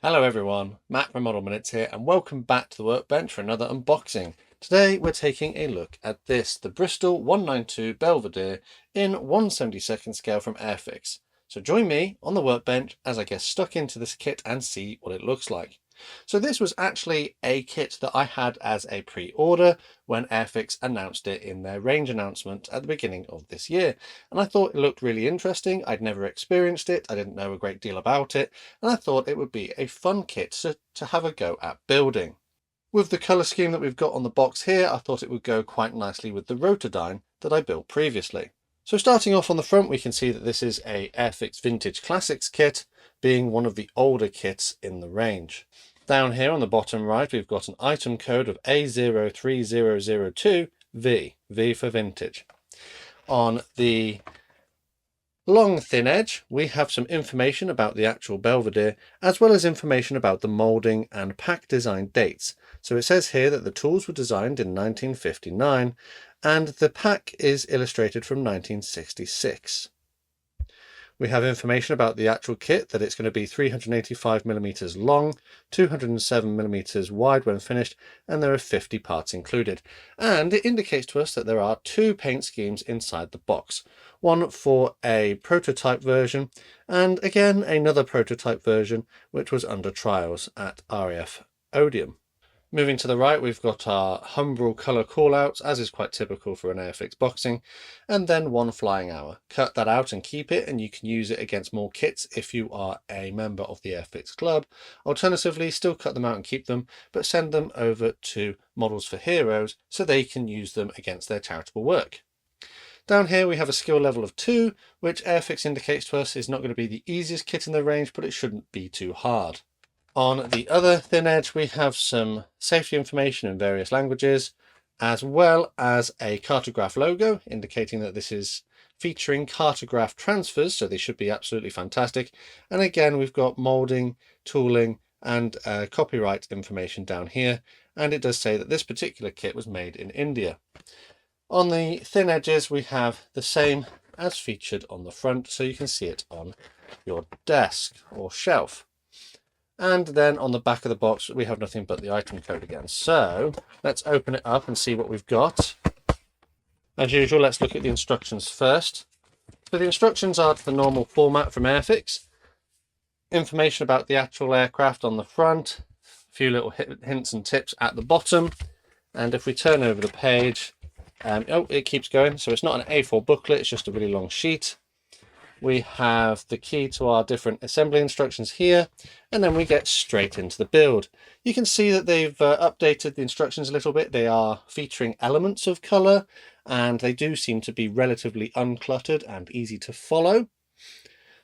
Hello everyone, Matt from Model Minutes here, and welcome back to the workbench for another unboxing. Today we're taking a look at this, the Bristol 192 Belvedere in 1/72 scale from Airfix. So join me on the workbench as I get stuck into this kit and see what it looks like. So this was actually a kit that I had as a pre-order when Airfix announced it in their range announcement at the beginning of this year. And I thought it looked really interesting. I'd never experienced it. I didn't know a great deal about it. And I thought it would be a fun kit to have a go at building. With the colour scheme that we've got on the box here, I thought it would go quite nicely with the Rotodyne that I built previously. So starting off on the front, we can see that this is a Airfix Vintage Classics kit, being one of the older kits in the range. Down here on the bottom right, we've got an item code of A03002V, V for vintage. On the long thin edge, we have some information about the actual Belvedere, as well as information about the moulding and pack design dates. So it says here that the tools were designed in 1959 and the pack is illustrated from 1966. We have information about the actual kit, that it's going to be 385mm long, 207mm wide when finished, and there are 50 parts included. And it indicates to us that there are two paint schemes inside the box. One for a prototype version, and again another prototype version which was under trials at RAF Odeum. Moving to the right, we've got our Humbrol colour callouts, as is quite typical for an Airfix boxing, and then one flying hour. Cut that out and keep it, and you can use it against more kits if you are a member of the Airfix Club. Alternatively, still cut them out and keep them, but send them over to Models for Heroes so they can use them against their charitable work. Down here we have a skill level of 2, which Airfix indicates to us is not going to be the easiest kit in the range, but it shouldn't be too hard. On the other thin edge, we have some safety information in various languages, as well as a cartograph logo indicating that this is featuring cartograph transfers, so they should be absolutely fantastic. And again, we've got moulding, tooling, and copyright information down here, and it does say that this particular kit was made in India. On the thin edges, we have the same as featured on the front, so you can see it on your desk or shelf. And then on the back of the box, we have nothing but the item code again. So let's open it up and see what we've got. As usual, let's look at the instructions first. So the instructions are the normal format from Airfix. Information about the actual aircraft on the front, a few little hints and tips at the bottom. And if we turn over the page, it keeps going. So it's not an A4 booklet, it's just a really long sheet. We have the key to our different assembly instructions here, and then we get straight into the build. You can see that they've updated the instructions a little bit. They are featuring elements of colour, and they do seem to be relatively uncluttered and easy to follow.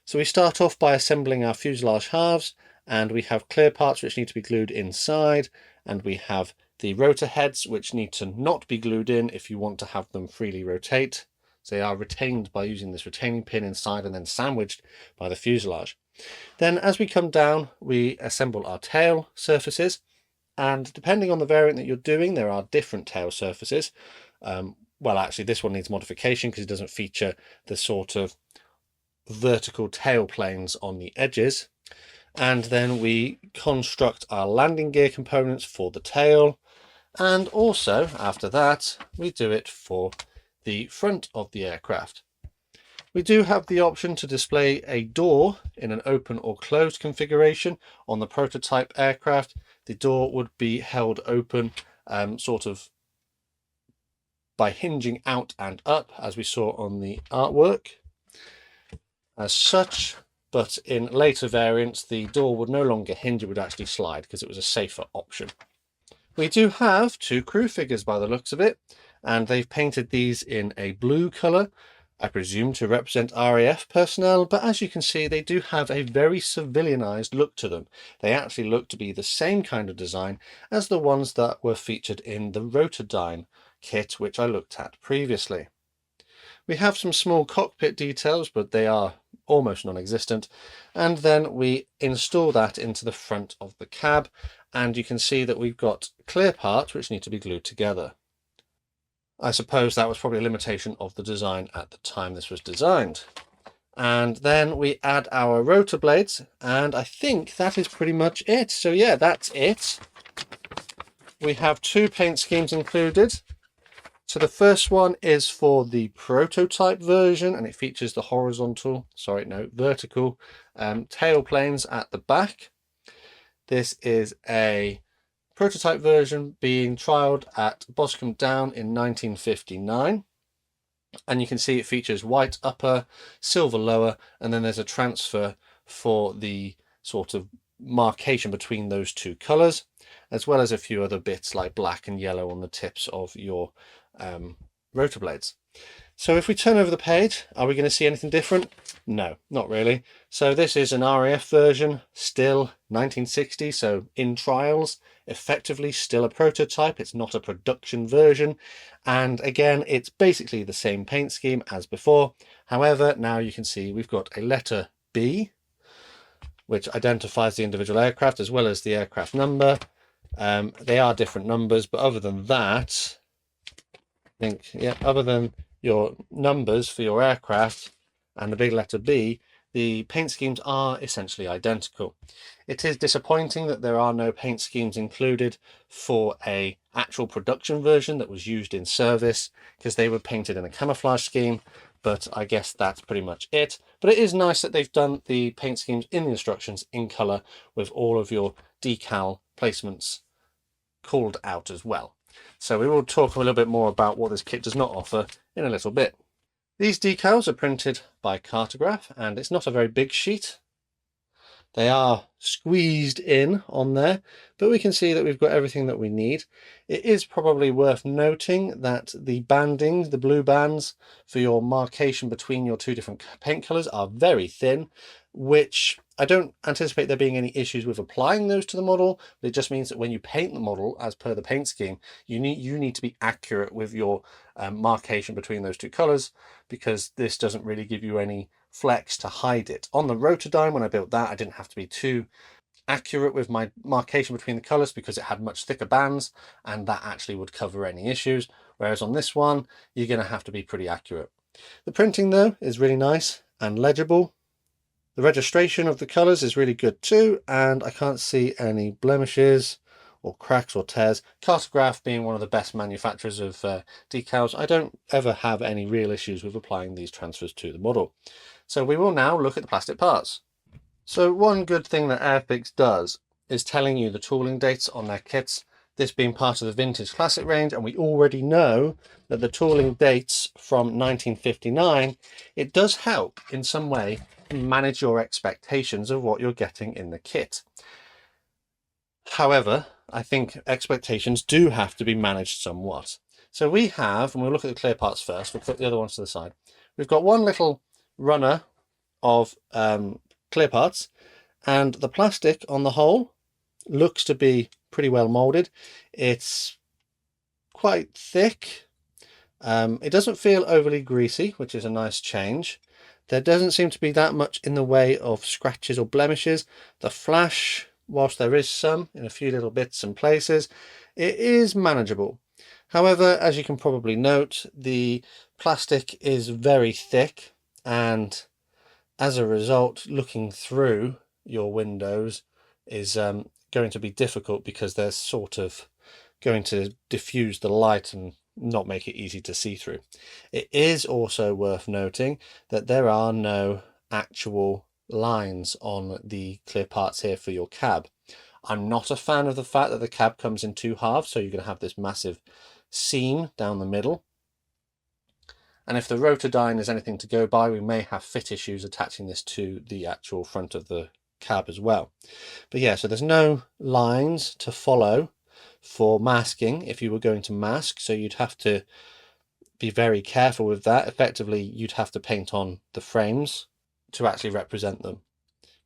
So we start off by assembling our fuselage halves, and we have clear parts which need to be glued inside, and we have the rotor heads which need to not be glued in if you want to have them freely rotate. They are retained by using this retaining pin inside and then sandwiched by the fuselage. Then as we come down, we assemble our tail surfaces, and depending on the variant that you're doing, there are different tail surfaces. Well, actually this one needs modification because it doesn't feature the sort of vertical tail planes on the edges. And then we construct our landing gear components for the tail, and also after that we do it for the front of the aircraft. We do have the option to display a door in an open or closed configuration. On the prototype aircraft, the door would be held open sort of by hinging out and up, as we saw on the artwork as such, but in later variants the door would no longer hinge, it would actually slide because it was a safer option. We do have two crew figures by the looks of it, and they've painted these in a blue colour, I presume to represent RAF personnel, but as you can see they do have a very civilianised look to them. They actually look to be the same kind of design as the ones that were featured in the Rotodyne kit which I looked at previously. We have some small cockpit details, but they are almost non-existent, and then we install that into the front of the cab, and you can see that we've got clear parts which need to be glued together. I suppose that was probably a limitation of the design at the time this was designed. And then we add our rotor blades, and I think that is pretty much it. So yeah, that's it. We have 2 paint schemes included. So the first one is for the prototype version, and it features the vertical tail planes at the back. This is a prototype version being trialled at Boscombe Down in 1959. And you can see it features white upper, silver lower, and then there's a transfer for the sort of marcation between those 2 colours, as well as a few other bits like black and yellow on the tips of your rotor blades. So if we turn over the page, are we going to see anything different? No, not really. So this is an RAF version, still 1960, so in trials, effectively still a prototype. It's not a production version. And again, it's basically the same paint scheme as before. However, now you can see we've got a letter B, which identifies the individual aircraft as well as the aircraft number. They are different numbers, but other than that, I think, yeah, other than your numbers for your aircraft and the big letter B, the paint schemes are essentially identical. It is disappointing that there are no paint schemes included for a actual production version that was used in service, because they were painted in a camouflage scheme, but I guess that's pretty much it. But it is nice that they've done the paint schemes in the instructions in colour with all of your decal placements called out as well. So we will talk a little bit more about what this kit does not offer in a little bit. These decals are printed by Cartograph, and it's not a very big sheet. They are squeezed in on there, but we can see that we've got everything that we need. It is probably worth noting that the banding, the blue bands for your marcation between your 2 different paint colours are very thin, which I don't anticipate there being any issues with applying those to the model. But it just means that when you paint the model as per the paint scheme, you need to be accurate with your marcation between those 2 colours, because this doesn't really give you any flex to hide it. On the Rotodyne, when I built that, I didn't have to be too accurate with my marcation between the colours because it had much thicker bands, and that actually would cover any issues. Whereas on this one, you're going to have to be pretty accurate. The printing though is really nice and legible. The registration of the colours is really good too, and I can't see any blemishes or cracks or tears. Cartograph being one of the best manufacturers of decals, I don't ever have any real issues with applying these transfers to the model. So we will now look at the plastic parts. So one good thing that Airfix does is telling you the tooling dates on their kits, this being part of the Vintage Classic range, and we already know that the tooling dates from 1959, it does help in some way manage your expectations of what you're getting in the kit. However, I think expectations do have to be managed somewhat. So we have, and we'll look at the clear parts first, we'll put the other ones to the side. We've got one little runner of clear parts, and the plastic on the whole looks to be pretty well molded. It's quite thick. It doesn't feel overly greasy, which is a nice change. There doesn't seem to be that much in the way of scratches or blemishes. The flash, whilst there is some in a few little bits and places, it is manageable. However, as you can probably note, the plastic is very thick, and as a result, looking through your windows is going to be difficult, because they're sort of going to diffuse the light and not make it easy to see through. It is also worth noting that there are no actual lines on the clear parts here for your cab. I'm not a fan of the fact that the cab comes in 2 halves, so you're going to have this massive seam down the middle. And if the Rotodyne is anything to go by, we may have fit issues attaching this to the actual front of the cab as well. But yeah, so there's no lines to follow for masking if you were going to mask, so you'd have to be very careful with that. Effectively, you'd have to paint on the frames to actually represent them.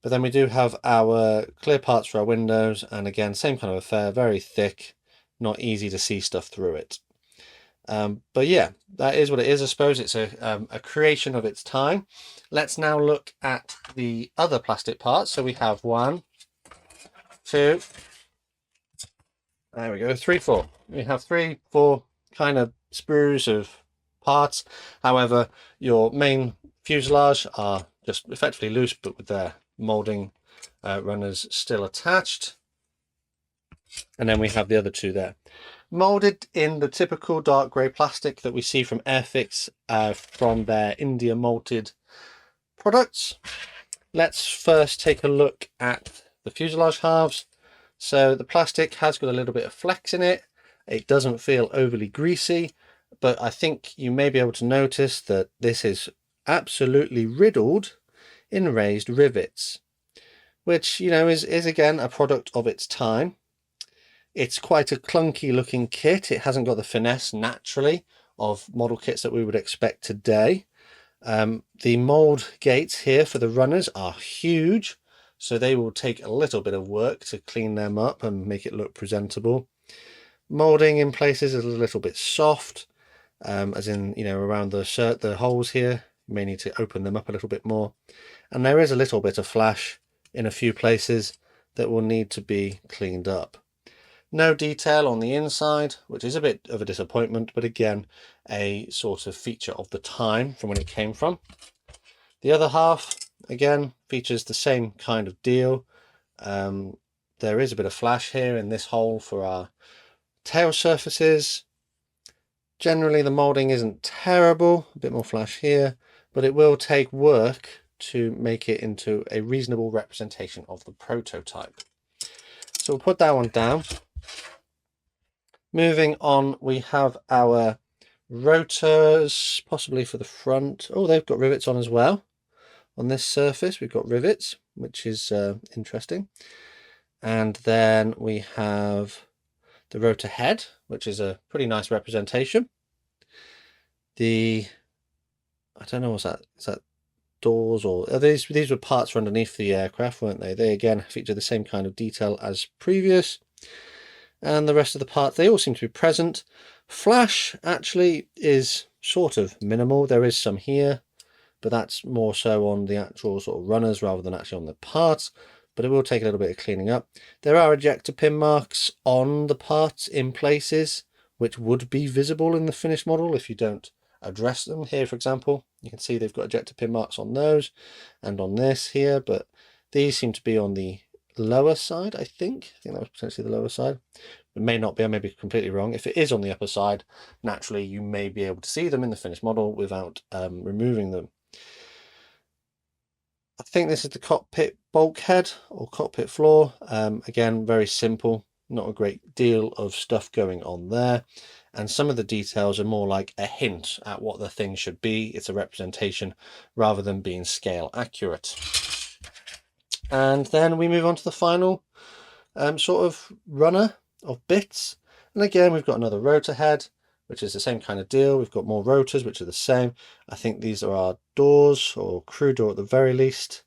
But then we do have our clear parts for our windows, and again, same kind of affair, very thick, not easy to see stuff through it. But yeah, that is what it is. I suppose it's a creation of its time. Let's now look at the other plastic parts. So we have 1, 2, there we go, 3, 4. We have 3, 4 kind of sprues of parts. However, your main fuselage are just effectively loose, but with their moulding runners still attached. And then we have the other two there, moulded in the typical dark grey plastic that we see from Airfix from their India malted products. Let's first take a look at the fuselage halves. So the plastic has got a little bit of flex in it. It doesn't feel overly greasy, but I think you may be able to notice that this is absolutely riddled in raised rivets, which, you know, is again a product of its time. It's quite a clunky looking kit. It hasn't got the finesse naturally of model kits that we would expect today. The mould gates here for the runners are huge, so they will take a little bit of work to clean them up and make it look presentable. Moulding in places is a little bit soft, as in, you know, around the holes here. You may need to open them up a little bit more. And there is a little bit of flash in a few places that will need to be cleaned up. No detail on the inside, which is a bit of a disappointment, but again, a sort of feature of the time from when it came from. The other half, again, features the same kind of deal. There is a bit of flash here in this hole for our tail surfaces. Generally, the moulding isn't terrible, a bit more flash here, but it will take work to make it into a reasonable representation of the prototype. So we'll put that one down. Moving on, we have our rotors, possibly for the front. Oh, they've got rivets on as well. On this surface, we've got rivets, which is interesting. And then we have the rotor head, which is a pretty nice representation. I don't know, what's that? Is that doors, or are these were parts for underneath the aircraft, weren't they? They again feature the same kind of detail as previous. And the rest of the parts, they all seem to be present. Flash actually is sort of minimal. There is some here, but that's more so on the actual sort of runners rather than actually on the parts, but it will take a little bit of cleaning up. There are ejector pin marks on the parts in places which would be visible in the finished model if you don't address them. Here, for example, you can see they've got ejector pin marks on those and on this here, but these seem to be on the lower side. I think that was potentially the lower side. It may not be, I may be completely wrong. If it is on the upper side, naturally you may be able to see them in the finished model without removing them. I think this is the cockpit bulkhead or cockpit floor. Again, very simple, not a great deal of stuff going on there. And some of the details are more like a hint at what the thing should be. It's a representation rather than being scale accurate. And then we move on to the final sort of runner of bits. And again, we've got another rotor head, which is the same kind of deal. We've got more rotors, which are the same. I think these are our doors, or crew door at the very least.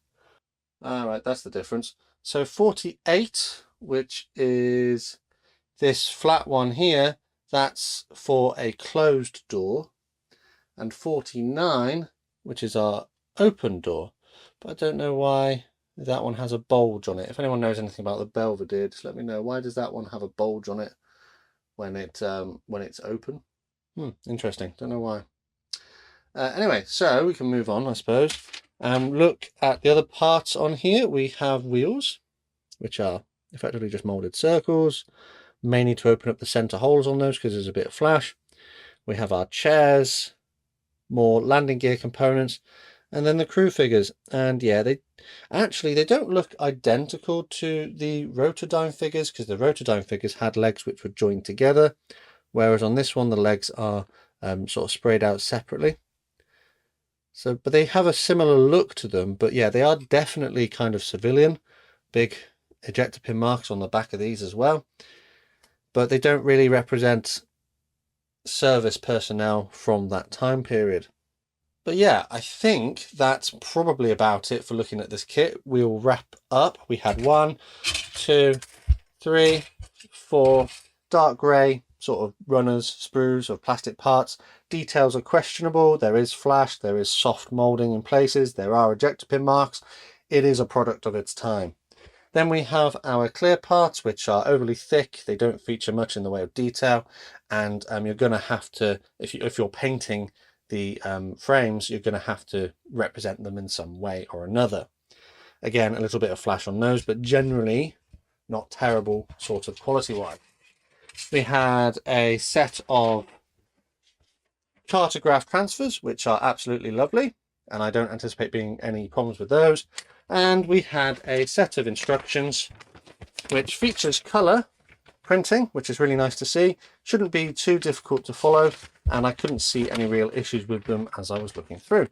All right, that's the difference. So 48, which is this flat one here, that's for a closed door. And 49, which is our open door. But I don't know why that one has a bulge on it. If anyone knows anything about the Belvedere, just let me know. Why does that one have a bulge on it when it's open? Interesting. Don't know why. Anyway, so we can move on, I suppose. Look at the other parts on here. We have wheels, which are effectively just molded circles. May need to open up the center holes on those because there's a bit of flash. We have our chairs, more landing gear components, and then the crew figures. And yeah, they don't look identical to the Rotodyne figures, because the Rotodyne figures had legs which were joined together, whereas on this one the legs are sort of sprayed out separately. So, but they have a similar look to them. But yeah, they are definitely kind of civilian. Big ejector pin marks on the back of these as well, but they don't really represent service personnel from that time period. But yeah, I think that's probably about it for looking at this kit. We'll wrap up. We had 1, 2, 3, 4 dark grey sort of runners, sprues of plastic parts. Details are questionable. There is flash, there is soft moulding in places, there are ejector pin marks. It is a product of its time. Then we have our clear parts, which are overly thick. They don't feature much in the way of detail, and you're going to have to, if you're painting the frames, you're going to have to represent them in some way or another. Again, a little bit of flash on those, but generally not terrible sort of quality-wise. We had a set of cartograph transfers, which are absolutely lovely, and I don't anticipate being any problems with those. And we had a set of instructions which features colour printing, which is really nice to see. Shouldn't be too difficult to follow, and I couldn't see any real issues with them as I was looking through.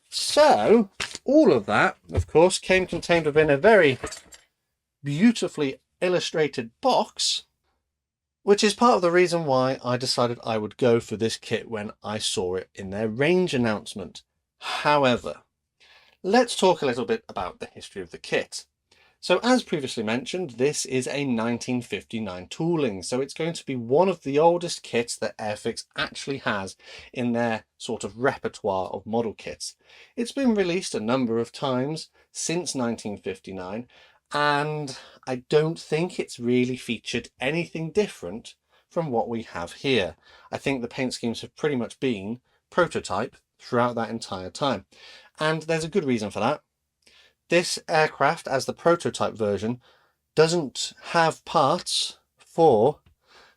So all of that, of course, came contained within a very beautifully illustrated box, which is part of the reason why I decided I would go for this kit when I saw it in their range announcement. However, let's talk a little bit about the history of the kit. So as previously mentioned, this is a 1959 tooling, so it's going to be one of the oldest kits that Airfix actually has in their sort of repertoire of model kits. It's been released a number of times since 1959, and I don't think it's really featured anything different from what we have here. I think the paint schemes have pretty much been prototype throughout that entire time, and there's a good reason for that. This aircraft, as the prototype version, doesn't have parts for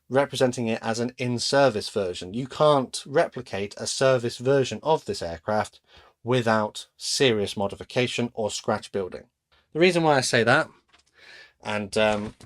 representing it as an in-service version. You can't replicate a service version of this aircraft without serious modification or scratch building. The reason why I say that, and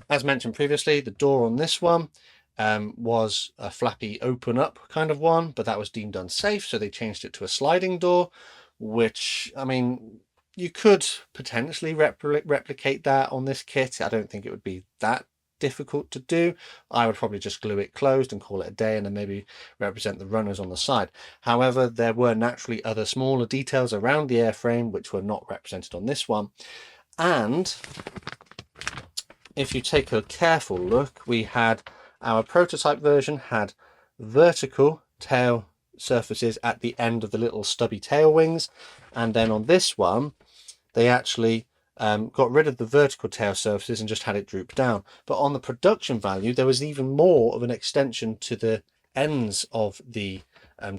as mentioned previously, the door on this one was a flappy open up kind of one, but that was deemed unsafe, so they changed it to a sliding door, which, I mean, you could potentially replicate that on this kit. I don't think it would be that difficult to do. I would probably just glue it closed and call it a day, and then maybe represent the runners on the side. However, there were naturally other smaller details around the airframe which were not represented on this one. And if you take a careful look, we had our prototype version had vertical tail surfaces at the end of the little stubby tail wings, and then on this one they actually got rid of the vertical tail surfaces and just had it droop down. But on the production value, there was even more of an extension to the ends of the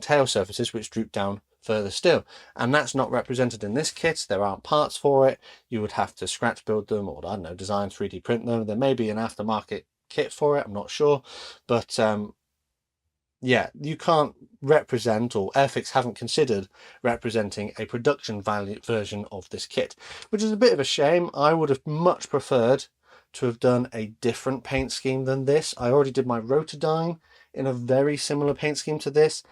tail surfaces, which drooped down further still. And that's not represented in this kit. There aren't parts for it. You would have to scratch build them, or I don't know, design 3D print them. There may be an aftermarket kit for it, I'm not sure. But yeah, you can't represent, or Airfix haven't considered representing a production value version of this kit, which is a bit of a shame. I would have much preferred to have done a different paint scheme than this. I already did my Rotodyne in a very similar paint scheme to this.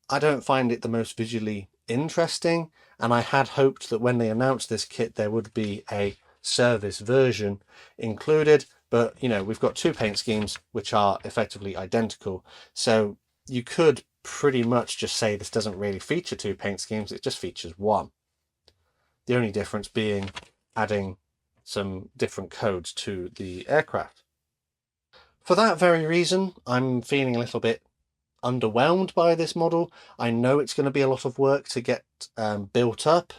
I don't find it the most visually interesting, and I had hoped that when they announced this kit there would be a service version included, but you know, we've got two paint schemes which are effectively identical, so you could pretty much just say this doesn't really feature two paint schemes, it just features one. The only difference being adding some different codes to the aircraft. For that very reason, I'm feeling a little bit underwhelmed by this model. I know it's going to be a lot of work to get built up.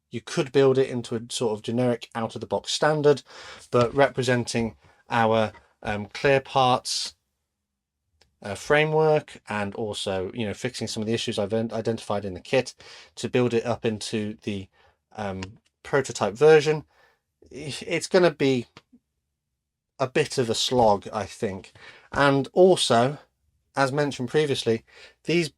You could build it into a sort of generic out-of-the-box standard, but representing our clear parts framework, and also, you know, fixing some of the issues I've identified in the kit to build it up into the prototype version, it's going to be a bit of a slog, I think. And also, as mentioned previously, these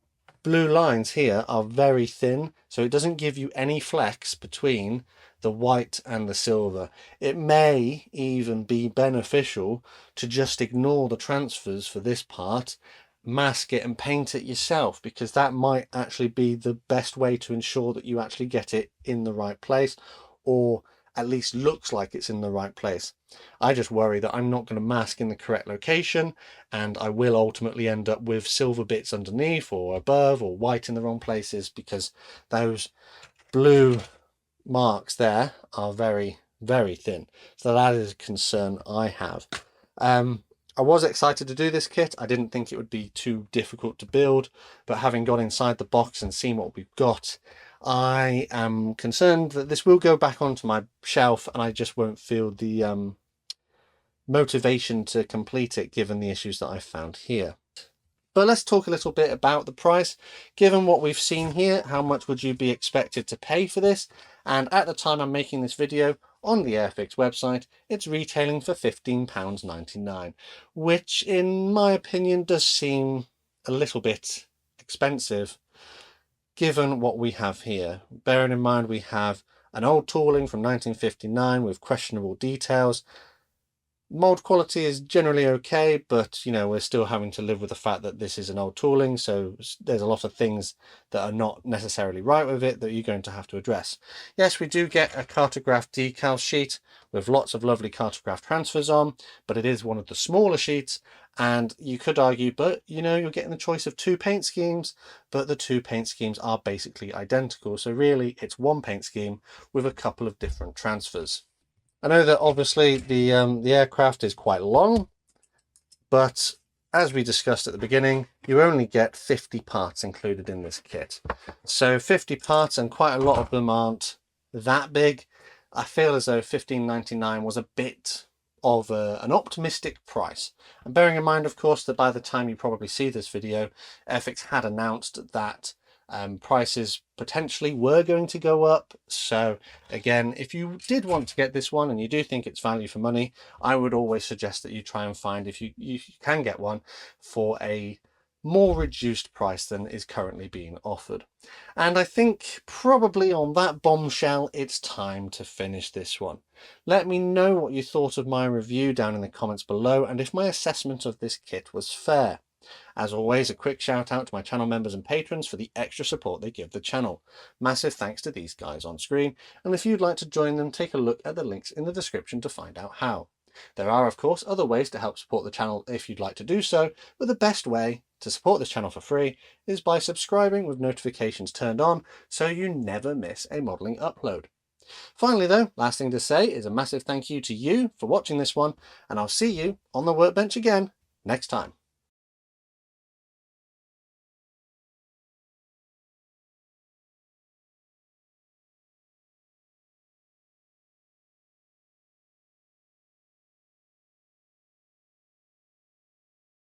blue lines here are very thin, so it doesn't give you any flex between the white and the silver. It may even be beneficial to just ignore the transfers for this part, mask it and paint it yourself, because that might actually be the best way to ensure that you actually get it in the right place, or at least looks like it's in the right place. I just worry that I'm not going to mask in the correct location, and I will ultimately end up with silver bits underneath or above, or white in the wrong places, because those blue marks there are very, very thin. So that is a concern I have. I was excited to do this kit. I didn't think it would be too difficult to build, but having gone inside the box and seen what we've got, I am concerned that this will go back onto my shelf and I just won't feel the motivation to complete it given the issues that I've found here. But let's talk a little bit about the price. Given what we've seen here, how much would you be expected to pay for this? And at the time I'm making this video, on the Airfix website, it's retailing for £15.99, which in my opinion does seem a little bit expensive given what we have here. Bearing in mind we have an old tooling from 1959 with questionable details. Mold quality is generally okay, but you know, we're still having to live with the fact that this is an old tooling, so there's a lot of things that are not necessarily right with it that you're going to have to address. Yes, we do get a cartograph decal sheet with lots of lovely cartograph transfers on, but it is one of the smaller sheets, and you could argue, but you know, you're getting the choice of 2 paint schemes, but the 2 paint schemes are basically identical, so really it's 1 paint scheme with a couple of different transfers. I know that obviously the aircraft is quite long, but as we discussed at the beginning, you only get 50 parts included in this kit. So 50 parts, and quite a lot of them aren't that big. I feel as though £15.99 was a bit of an optimistic price. And bearing in mind, of course, that by the time you probably see this video, Airfix had announced that prices potentially were going to go up. So again, if you did want to get this one and you do think it's value for money, I would always suggest that you try and find, if you can get one, for a more reduced price than is currently being offered. And I think probably on that bombshell, it's time to finish this one. Let me know what you thought of my review down in the comments below, and if my assessment of this kit was fair. As always, a quick shout out to my channel members and patrons for the extra support they give the channel. Massive thanks to these guys on screen, and if you'd like to join them, take a look at the links in the description to find out how. There are of course other ways to help support the channel if you'd like to do so, but the best way to support this channel for free is by subscribing with notifications turned on so you never miss a modelling upload. Finally though, last thing to say is a massive thank you to you for watching this one, and I'll see you on the workbench again next time.